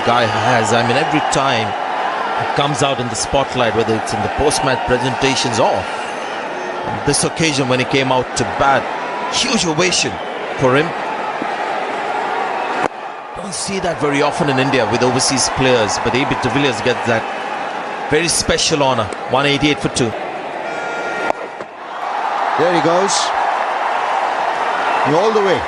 guy has. I mean, every time he comes out in the spotlight, whether it's in the post-match presentations or on this occasion when he came out to bat, huge ovation for him. Don't see that very often in India with overseas players, but AB de Villiers gets that very special honor. 188 for 2. There he goes. All the way.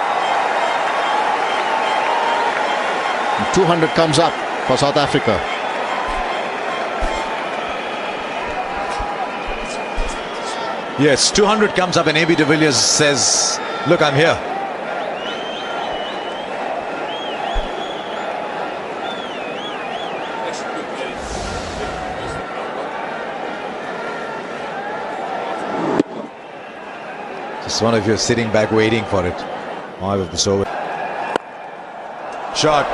And 200 comes up for South Africa. Yes, 200 comes up and AB de Villiers says, look, I'm here. Just one of you sitting back waiting for it. 5 of this over. Shot.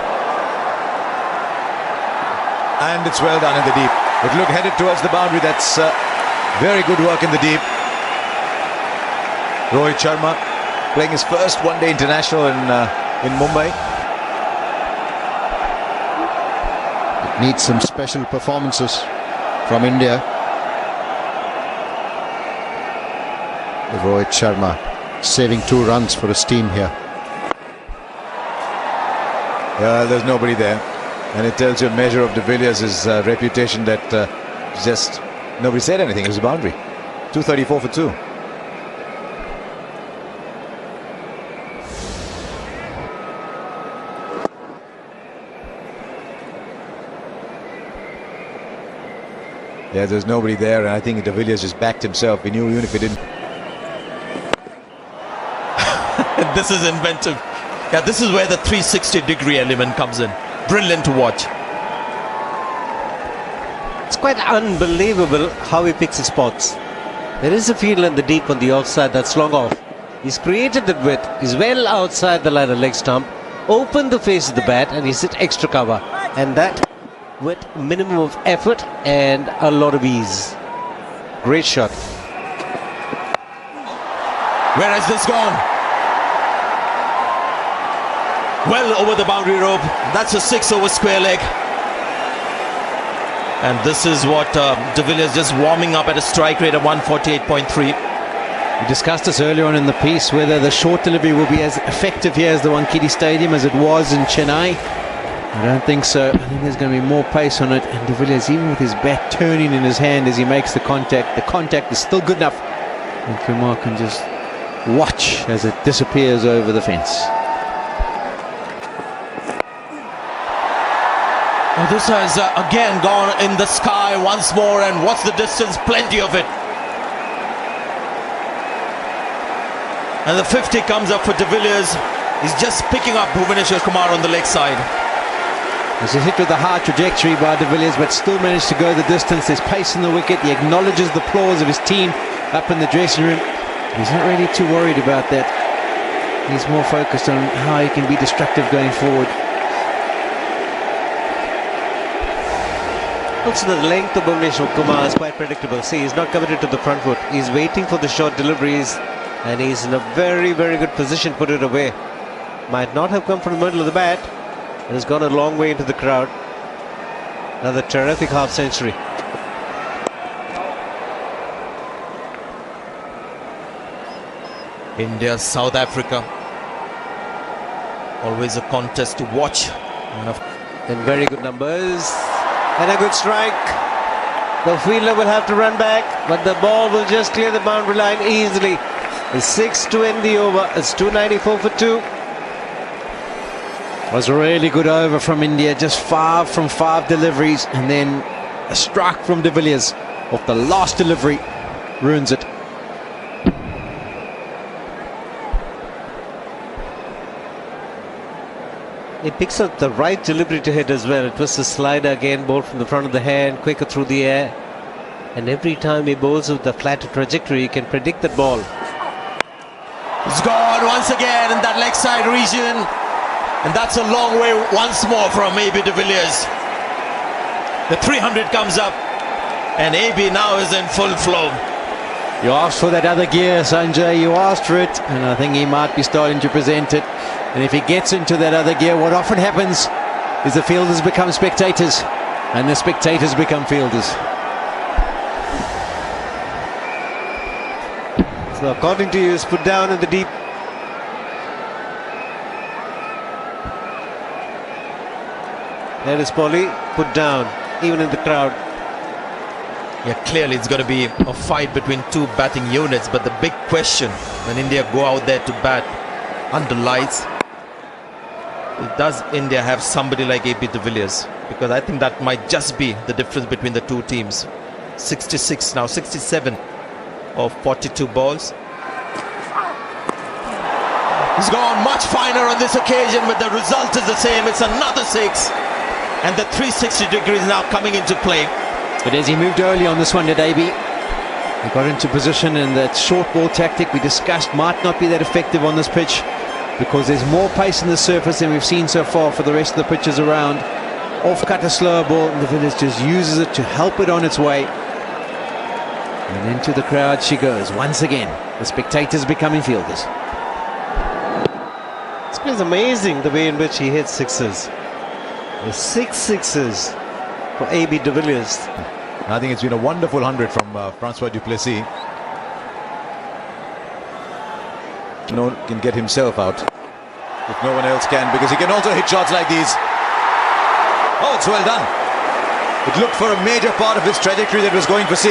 And it's well done in the deep. It looked headed towards the boundary. That's very good work in the deep. Rohit Sharma playing his first one-day international in Mumbai. It needs some special performances from India. Rohit Sharma saving 2 runs for his team here. Yeah, there's nobody there, and it tells you a measure of de Villiers' reputation that just nobody said anything. It was a boundary. 234 for 2. Yeah, there's nobody there, and I think de Villiers just backed himself. He knew even if he didn't. This is inventive. Yeah, this is where the 360-degree element comes in. Brilliant to watch. It's quite unbelievable how he picks his spots. There is a field in the deep on the offside that's long off. He's created the width. He's well outside the line of leg stump. Opened the face of the bat and he's hit extra cover. And that with minimum of effort and a lot of ease. Great shot. Where has this gone? Well over the boundary rope. That's a 6 over square leg. And this is what de Villiers just warming up at a strike rate of 148.3. We discussed this earlier on in the piece, whether the short delivery will be as effective here as the Wankhede Stadium as it was in Chennai. I don't think so. I think there's going to be more pace on it. And de Villiers, even with his bat turning in his hand as he makes the contact is still good enough. And Kumar can just watch as it disappears over the fence. Oh, this has again gone in the sky once more, and what's the distance? Plenty of it. And the 50 comes up for de Villiers. He's just picking up Bhuvaneshwar Kumar on the leg side. It's a hit with a high trajectory by de Villiers, but still managed to go the distance. There's pace in the wicket. He acknowledges the applause of his team up in the dressing room. He's not really too worried about that. He's more focused on how he can be destructive going forward. Also, the length of Bhuvaneshwar Kumar is quite predictable. See, he's not committed to the front foot. He's waiting for the short deliveries, and he's in a very, very good position to put it away. Might not have come from the middle of the bat, and has gone a long way into the crowd. Another terrific half century. India, South Africa. Always a contest to watch. And very good numbers. And a good strike. The fielder will have to run back, but the ball will just clear the boundary line easily. It's 6 to end the over. It's 294 for 2. Was a really good over from India, just 5 from 5 deliveries, and then a strike from de Villiers off the last delivery ruins it. He picks up the right delivery to hit as well. It was a slider again, bowled from the front of the hand, quicker through the air. And every time he bowls with the flatter trajectory, he can predict that ball. It's gone once again in that leg side region. And that's a long way once more from AB de Villiers. The 300 comes up, and AB now is in full flow. You asked for that other gear, Sanjay, you asked for it, and I think he might be starting to present it. And if he gets into that other gear, what often happens is the fielders become spectators, and the spectators become fielders. So according to you, is put down in the deep. There is Polly, put down, even in the crowd. Yeah, clearly it's going to be a fight between two batting units, but the big question when India go out there to bat under lights, does India have somebody like AP de Villiers? Because I think that might just be the difference between the two teams. 66 now, 67 of 42 balls. He's gone much finer on this occasion, but the result is the same. It's another 6, and the 360 degrees now coming into play. But as he moved early on this one, did AB? He got into position, and that short ball tactic we discussed might not be that effective on this pitch, because there's more pace in the surface than we've seen so far for the rest of the pitches around. Off-cut a slower ball, and the Villiers just uses it to help it on its way. And into the crowd she goes once again. The spectators becoming fielders. It's amazing the way in which he hits sixes. The 6 sixes for AB de Villiers. I think it's been a wonderful 100 from Francois du Plessis. No one can get himself out if no one else can, because he can also hit shots like these. Oh, it's well done. It looked for a major part of his trajectory that was going for 6.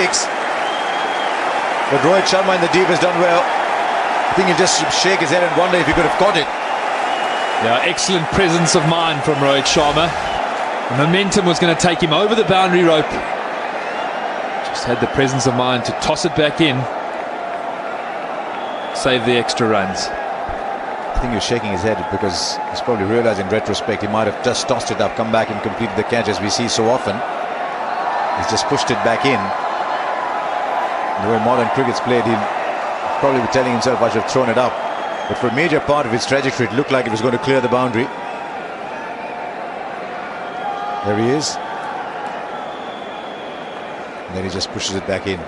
But Rohit Sharma in the deep has done well. I think he'll just shake his head and wonder if he could have caught it. Yeah, excellent presence of mind from Rohit Sharma. The momentum was going to take him over the boundary rope. Just had the presence of mind to toss it back in. Save the extra runs. I think he was shaking his head because he's probably realized in retrospect he might have just tossed it up, come back and completed the catch, as we see so often. He's just pushed it back in. The way modern cricket's played, he'll probably be telling himself, I should have thrown it up. But for a major part of his trajectory, it looked like it was going to clear the boundary. There he is. And then he just pushes it back in.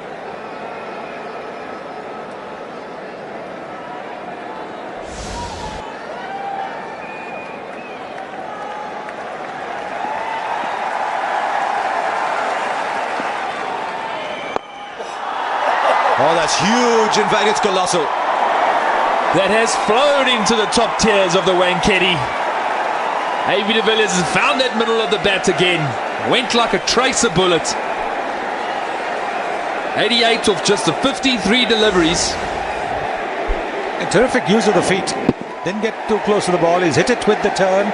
Oh, that's huge. In fact, it's colossal. That has flown into the top tiers of the Wankhede. AB de Villiers has found that middle of the bat again. Went like a tracer bullet. 88 off just the 53 deliveries. A terrific use of the feet. Didn't get too close to the ball. He's hit it with the turn.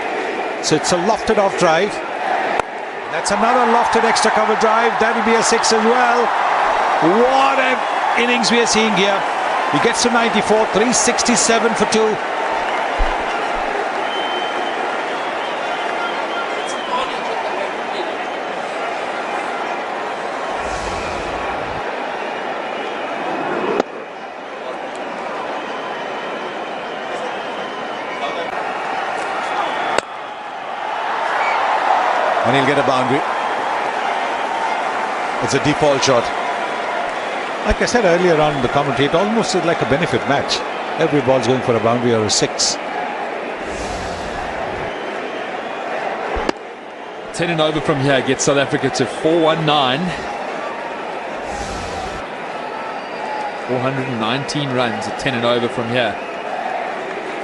So it's a lofted off drive. That's another lofted extra cover drive. That'll be a 6 as well. What an innings we are seeing here. He gets to 94, 367 for 2. And he'll get a boundary. It's a default shot. Like I said earlier on in the commentary, it almost is like a benefit match. Every ball's going for a boundary or a 6. 10 and over from here gets South Africa to 419. 419 runs at 10 and over from here.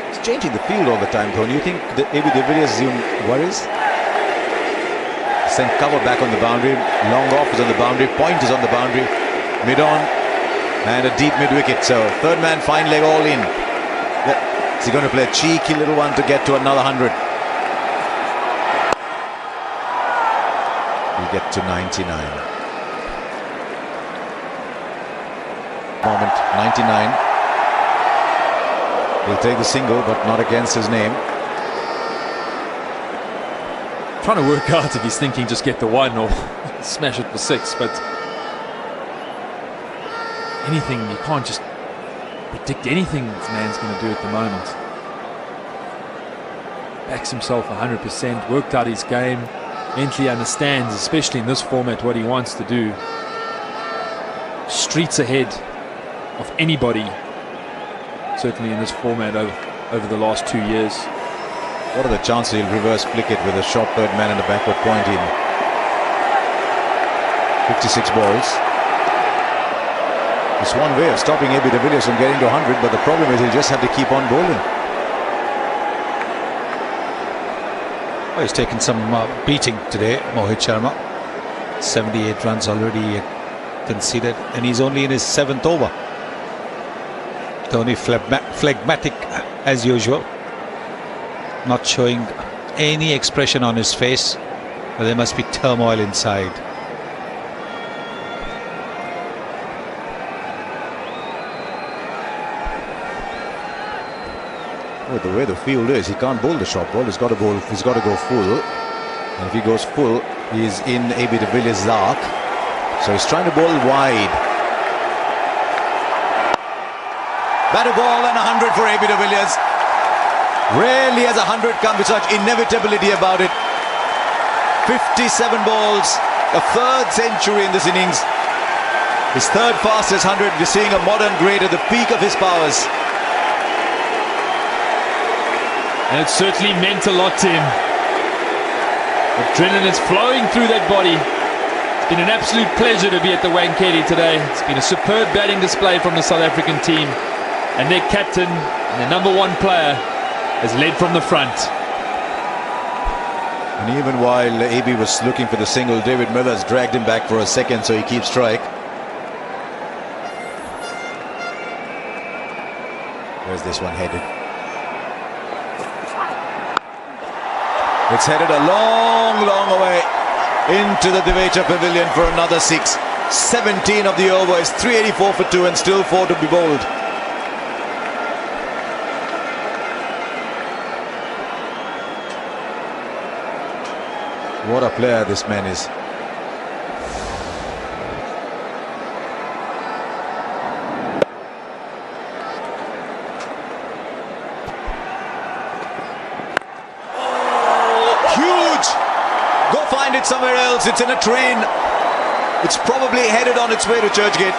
It's changing the field all the time, Tony. You think the AB de Villiers even worries? Sent cover back on the boundary. Long off is on the boundary. Point is on the boundary. Mid on. And a deep mid wicket. So third man, fine leg, all in. Is he going to play a cheeky little one to get to another 100? We get to 99. Moment, 99. He'll take the single, but not against his name. Trying to work out if he's thinking just get the 1 or smash it for 6, but anything, you can't just predict anything this man's going to do at the moment. Backs himself 100%, worked out his game, mentally understands, especially in this format, what he wants to do. Streets ahead of anybody, certainly in this format over the last 2 years. What are the chances he'll reverse flick it with a short third man and a backward point in 56 balls? It's one way of stopping AB de Villiers from getting to 100, but the problem is he'll just have to keep on bowling. Oh, he's taken some beating today, Mohit Sharma. 78 runs already conceded, and he's only in his 7th over. Dhoni phlegmatic as usual, not showing any expression on his face, but there must be turmoil inside. Well, the way the field is, he can't bowl the short ball. He's got to go full, and if he goes full, he's in AB de Villiers' arc. So he's trying to bowl wide. Batted ball and 100 for AB de Villiers. Rarely has 100 come with such inevitability about it. 57 balls, a third century in this innings. His third fastest 100. We're seeing a modern great at the peak of his powers. And it certainly meant a lot to him. Adrenaline is flowing through that body. It's been an absolute pleasure to be at the Wankhede today. It's been a superb batting display from the South African team. And their captain and their number one player has led from the front. And even while AB was looking for the single, David Miller's dragged him back for a second, so he keeps strike. Where's this one headed? It's headed a long, long way into the Divecha Pavilion for another 6. 17 of the over is 384 for 2 and still 4 to be bowled. What a player this man is. Go find it somewhere else. It's in a train. It's probably headed on its way to Churchgate.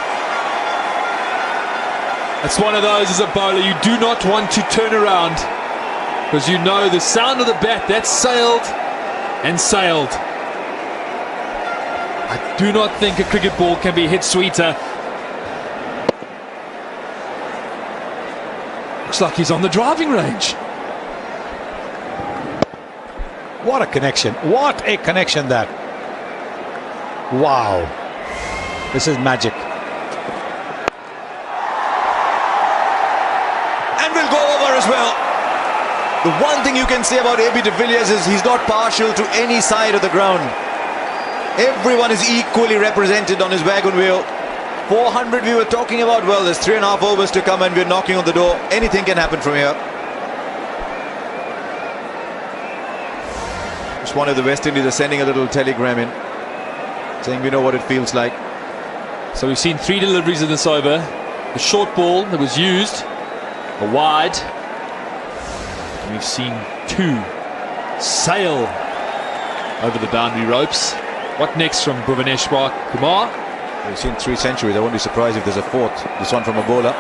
It's one of those as a bowler you do not want to turn around, because you know the sound of the bat, that's sailed and sailed. I do not think a cricket ball can be hit sweeter. Looks like he's on the driving range. What a connection. What a connection that. Wow. This is magic. And will go over as well. The one thing you can say about AB de Villiers is he's not partial to any side of the ground. Everyone is equally represented on his wagon wheel. 400 we were talking about. Well, there's 3.5 overs to come and we're knocking on the door. Anything can happen from here. Just one of the West Indies are sending a little telegram in, saying we know what it feels like. So we've seen 3 deliveries in this over. The short ball that was used, a wide. And we've seen 2 sail over the boundary ropes. What next from Bhuvaneshwar Kumar? We've seen 3 centuries. I won't be surprised if there's a 4th. This one from a bowler.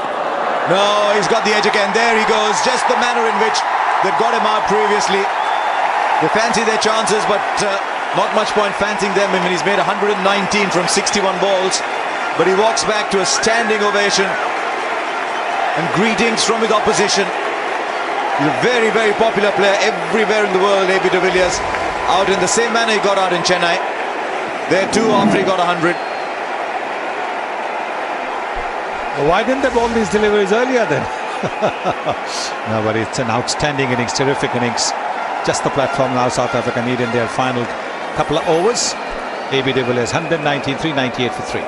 No, he's got the edge again. There he goes. Just the manner in which they got him out previously. They fancy their chances, but not much point fancying them. I mean, he's made 119 from 61 balls, but he walks back to a standing ovation and greetings from his opposition. He's a very, very popular player everywhere in the world, AB de Villiers. Out in the same manner he got out in Chennai. There too, after he got 100. Well, why didn't they bowl these deliveries earlier then? No, but it's an outstanding innings, terrific innings. Just the platform now South Africa need in their final couple of overs. AB de Villiers 119, 398 for 3.